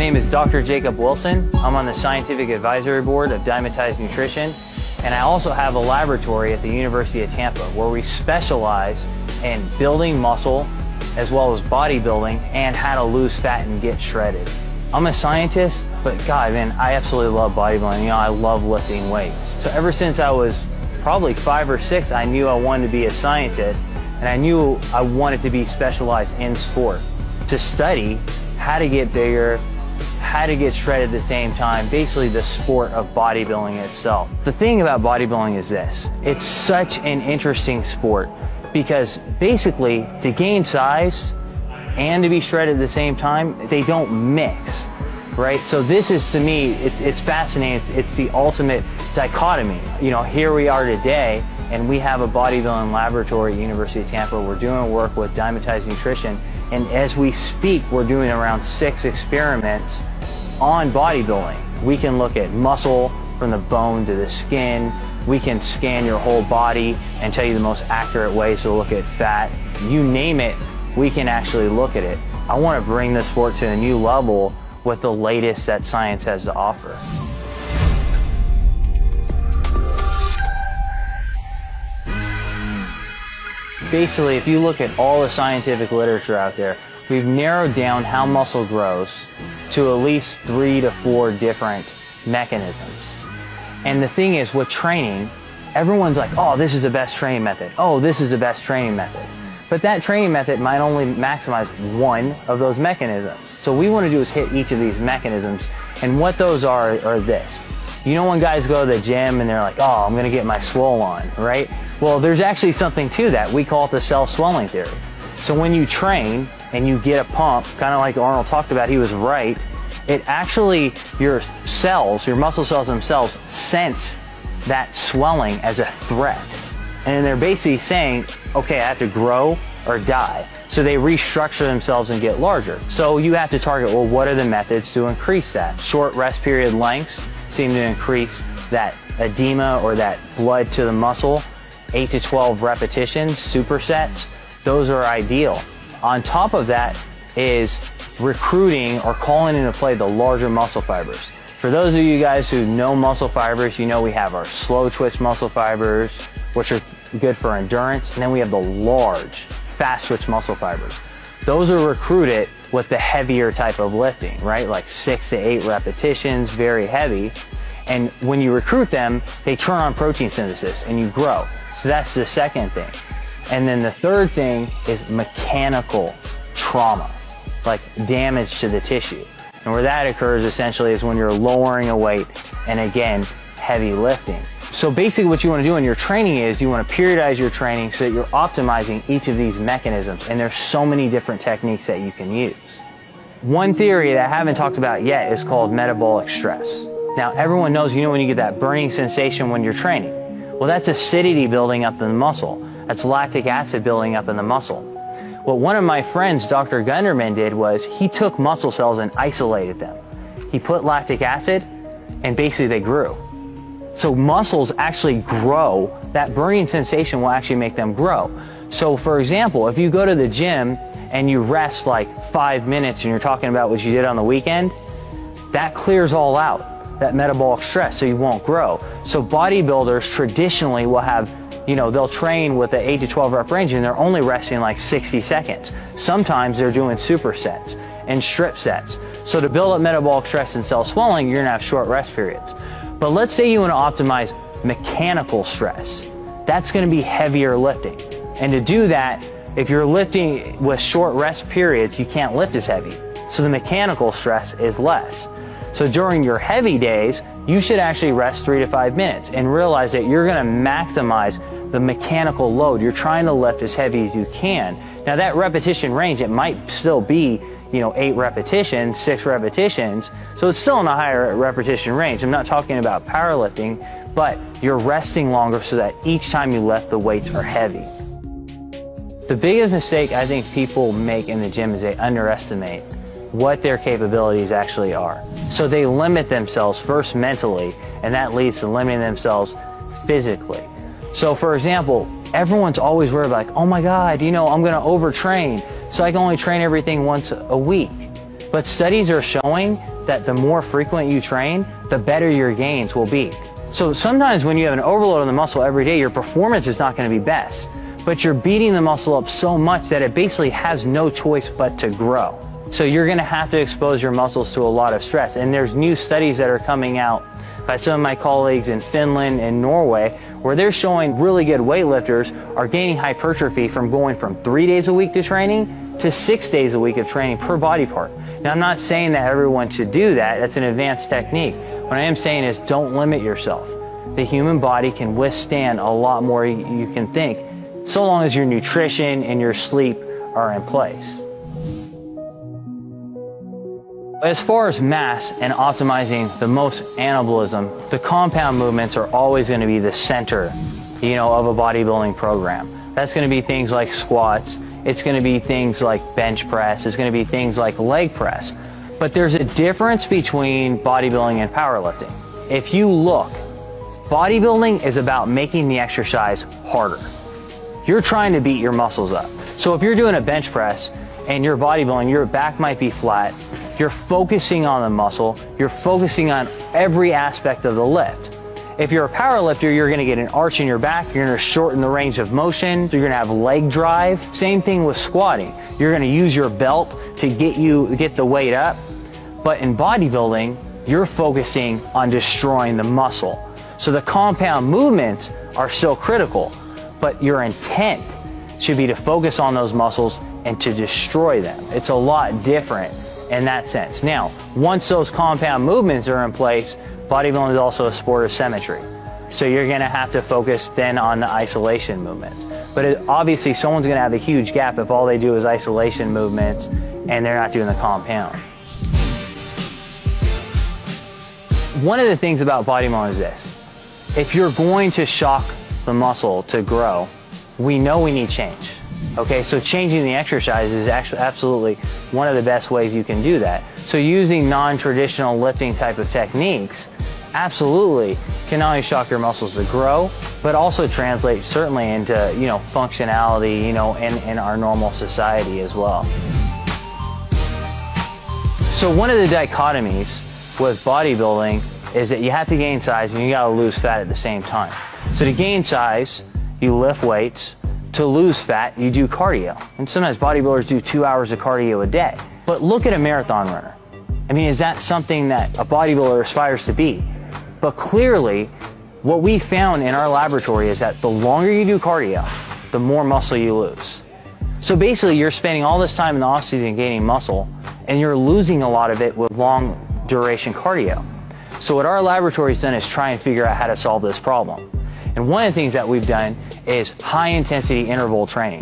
name is Dr. Jacob Wilson. I'm on the Scientific Advisory Board of Diamondized Nutrition, and I also have a laboratory at the University of Tampa where we specialize in building muscle as well as bodybuilding and how to lose fat and get shredded. I'm a scientist, but God, man, I absolutely love bodybuilding. You know, I love lifting weights. So ever since I was probably 5 or 6, I knew I wanted to be a scientist, and I knew I wanted to be specialized in sport, to study how to get bigger, how to get shredded at the same time, basically the sport of bodybuilding itself. The thing about bodybuilding is this: it's such an interesting sport because basically to gain size and to be shredded at the same time, they don't mix, right? So this is, to me, it's fascinating. It's the ultimate dichotomy. You know, here we are today, and we have a bodybuilding laboratory at University of Tampa. We're doing work with Diamondized Nutrition, and as we speak, we're doing around 6 experiments on bodybuilding. We can look at muscle from the bone to the skin. We can scan your whole body and tell you the most accurate ways to look at fat. You name it, we can actually look at it. I want to bring this sport to a new level with the latest that science has to offer. Basically, if you look at all the scientific literature out there, we've narrowed down how muscle grows to at least 3 to 4 different mechanisms. And the thing is, with training, everyone's like, oh, this is the best training method. Oh, this is the best training method. But that training method might only maximize one of those mechanisms. So what we want to do is hit each of these mechanisms, and what those are this. You know when guys go to the gym and they're like, oh, I'm going to get my swole on, right? Well, there's actually something to that. We call it the cell swelling theory. So when you train and you get a pump, kind of like Arnold talked about, he was right, it actually, your cells, your muscle cells themselves, sense that swelling as a threat. And they're basically saying, okay, I have to grow or die. So they restructure themselves and get larger. So you have to target, well, what are the methods to increase that? Short rest period lengths seem to increase that edema or that blood to the muscle. 8 to 12 repetitions, supersets, those are ideal. On top of that is recruiting or calling into play the larger muscle fibers. For those of you guys who know muscle fibers, you know we have our slow twitch muscle fibers, which are good for endurance, and then we have the large, fast twitch muscle fibers. Those are recruited with the heavier type of lifting, right? Like 6 to 8 repetitions, very heavy. And when you recruit them, they turn on protein synthesis and you grow. So that's the second thing. And then the third thing is mechanical trauma, like damage to the tissue. And where that occurs essentially is when you're lowering a weight and, again, heavy lifting. So basically what you want to do in your training is you want to periodize your training so that you're optimizing each of these mechanisms. And there's so many different techniques that you can use. One theory that I haven't talked about yet is called metabolic stress. Now everyone knows, you know, when you get that burning sensation when you're training. Well, that's acidity building up in the muscle. That's lactic acid building up in the muscle. What one of my friends, Dr. Gunderman, did was he took muscle cells and isolated them. He put lactic acid and basically they grew. So muscles actually grow. That burning sensation will actually make them grow. So for example, if you go to the gym and you rest like 5 minutes and you're talking about what you did on the weekend, that clears all out, that metabolic stress, so you won't grow. So bodybuilders traditionally will have, you know, they'll train with an 8 to 12 rep range and they're only resting like 60 seconds. Sometimes they're doing supersets and strip sets. So to build up metabolic stress and cell swelling, you're gonna have short rest periods. But let's say you want to optimize mechanical stress. That's going to be heavier lifting. And to do that, if you're lifting with short rest periods, you can't lift as heavy. So the mechanical stress is less. So during your heavy days, you should actually rest 3 to 5 minutes and realize that you're going to maximize the mechanical load. You're trying to lift as heavy as you can. Now that repetition range, it might still be, you know, 8 repetitions, 6 repetitions. So it's still in a higher repetition range. I'm not talking about powerlifting, but you're resting longer so that each time you lift, the weights are heavy. The biggest mistake I think people make in the gym is they underestimate what their capabilities actually are. So they limit themselves first mentally, and that leads to limiting themselves physically. So for example, everyone's always worried like, oh my God, you know, I'm gonna overtrain, so I can only train everything once a week. But studies are showing that the more frequent you train, the better your gains will be. So sometimes when you have an overload on the muscle every day, your performance is not going to be best. But you're beating the muscle up so much that it basically has no choice but to grow. So you're going to have to expose your muscles to a lot of stress. And there's new studies that are coming out by some of my colleagues in Finland and Norway, where they're showing really good weightlifters are gaining hypertrophy from going from 3 days a week to training to 6 days a week of training per body part. Now, I'm not saying that everyone should do that. That's an advanced technique. What I am saying is don't limit yourself. The human body can withstand a lot more you can think, so long as your nutrition and your sleep are in place. As far as mass and optimizing the most anabolism, the compound movements are always going to be the center, of a bodybuilding program. That's going to be things like squats. It's going to be things like bench press. It's going to be things like leg press. But there's a difference between bodybuilding and powerlifting. If you look, bodybuilding is about making the exercise harder. You're trying to beat your muscles up. So if you're doing a bench press and you're bodybuilding, your back might be flat. You're focusing on the muscle. You're focusing on every aspect of the lift. If you're a power lifter, you're going to get an arch in your back. You're going to shorten the range of motion. You're going to have leg drive. Same thing with squatting. You're going to use your belt to get the weight up. But in bodybuilding, you're focusing on destroying the muscle. So the compound movements are still critical, but your intent should be to focus on those muscles and to destroy them. It's a lot different in that sense. Now, once those compound movements are in place, bodybuilding is also a sport of symmetry. So you're going to have to focus then on the isolation movements. But obviously someone's going to have a huge gap if all they do is isolation movements and they're not doing the compound. One of the things about bodybuilding is this. If you're going to shock the muscle to grow, we know we need change. Okay, so changing the exercise is actually absolutely one of the best ways you can do that. So using non-traditional lifting type of techniques absolutely can not only shock your muscles to grow, but also translate certainly into, functionality, in our normal society as well. So one of the dichotomies with bodybuilding is that you have to gain size and you gotta lose fat at the same time. So to gain size, you lift weights. To lose fat, you do cardio. And sometimes bodybuilders do 2 hours of cardio a day. But look at a marathon runner. I mean, is that something that a bodybuilder aspires to be? But clearly, what we found in our laboratory is that the longer you do cardio, the more muscle you lose. So basically, you're spending all this time in the off-season gaining muscle, and you're losing a lot of it with long duration cardio. So what our laboratory's done is try and figure out how to solve this problem. And one of the things that we've done is high-intensity interval training.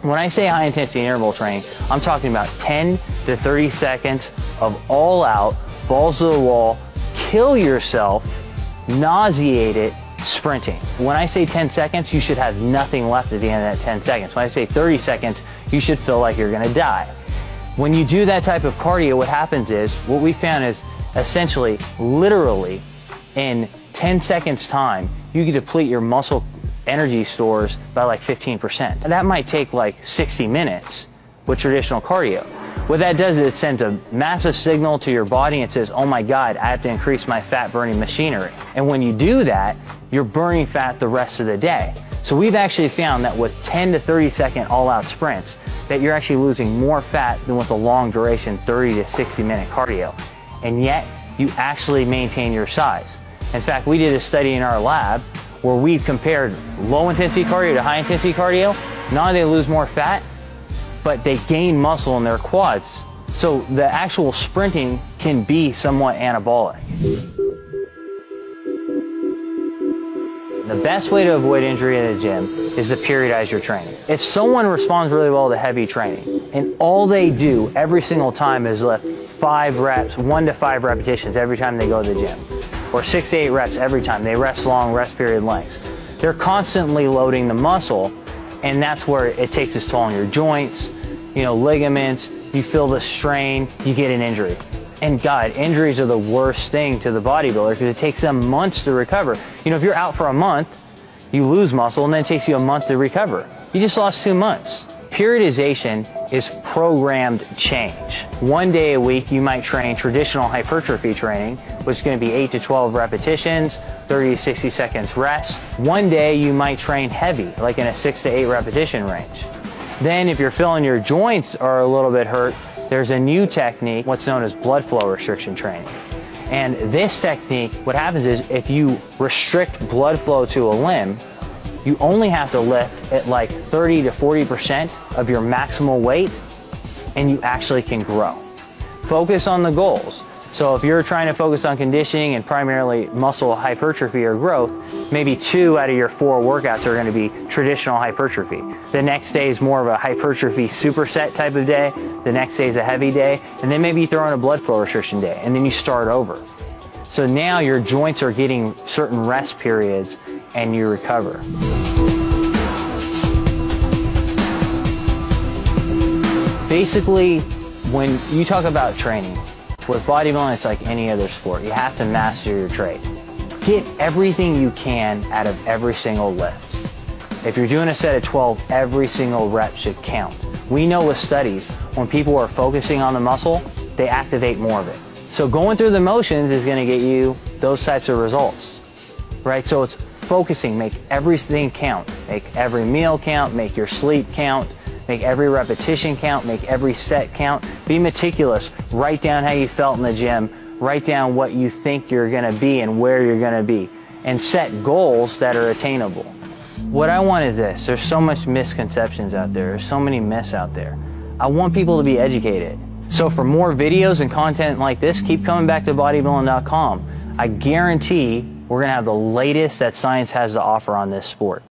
When I say high-intensity interval training, I'm talking about 10 to 30 seconds of all-out, balls to the wall, kill yourself, nauseated sprinting. When I say 10 seconds, you should have nothing left at the end of that 10 seconds. When I say 30 seconds, you should feel like you're going to die. When you do that type of cardio, what happens is, what we found is essentially, literally, in 10 seconds time, you can deplete your muscle energy stores by like 15%. And that might take like 60 minutes with traditional cardio. What that does is it sends a massive signal to your body and says, oh my God, I have to increase my fat burning machinery. And when you do that, you're burning fat the rest of the day. So we've actually found that with 10 to 30 second all-out sprints, that you're actually losing more fat than with a long duration 30 to 60 minute cardio. And yet you actually maintain your size. In fact, we did a study in our lab where we compared low intensity cardio to high intensity cardio. Not only do they lose more fat, but they gain muscle in their quads. So the actual sprinting can be somewhat anabolic. The best way to avoid injury in the gym is to periodize your training. If someone responds really well to heavy training and all they do every single time is lift 5 reps, 1 to 5 repetitions every time they go to the gym, or 6 to 8 reps every time, they rest long rest period lengths, they're constantly loading the muscle, and that's where it takes its toll on your joints, ligaments, you feel the strain, you get an injury. And God, injuries are the worst thing to the bodybuilder because it takes them months to recover. If you're out for a month, you lose muscle and then it takes you a month to recover. You just lost 2 months. periodization is programmed change. One day a week you might train traditional hypertrophy training, which is going to be 8 to 12 repetitions, 30 to 60 seconds rest. One day you might train heavy, like in a 6 to 8 repetition range. Then if you're feeling your joints are a little bit hurt, there's a new technique, what's known as blood flow restriction training. And this technique, what happens is if you restrict blood flow to a limb, you only have to lift at like 30 to 40% of your maximal weight, and you actually can grow. Focus on the goals. So if you're trying to focus on conditioning and primarily muscle hypertrophy or growth, maybe 2 out of your 4 workouts are going to be traditional hypertrophy. The next day is more of a hypertrophy superset type of day. The next day is a heavy day. And then maybe you throw in a blood flow restriction day, and then you start over. So now your joints are getting certain rest periods and you recover. Basically, when you talk about training, with bodybuilding, it's like any other sport. You have to master your trade. Get everything you can out of every single lift. If you're doing a set of 12, every single rep should count. We know with studies, when people are focusing on the muscle, they activate more of it. So going through the motions is going to get you those types of results, right? So it's focusing, make everything count. Make every meal count, make your sleep count, make every repetition count, make every set count. Be meticulous. Write down how you felt in the gym. Write down what you think you're going to be and where you're going to be. And set goals that are attainable. What I want is this. There's so much misconceptions out there. There's so many myths out there. I want people to be educated. So for more videos and content like this, keep coming back to bodybuilding.com. I guarantee we're going to have the latest that science has to offer on this sport.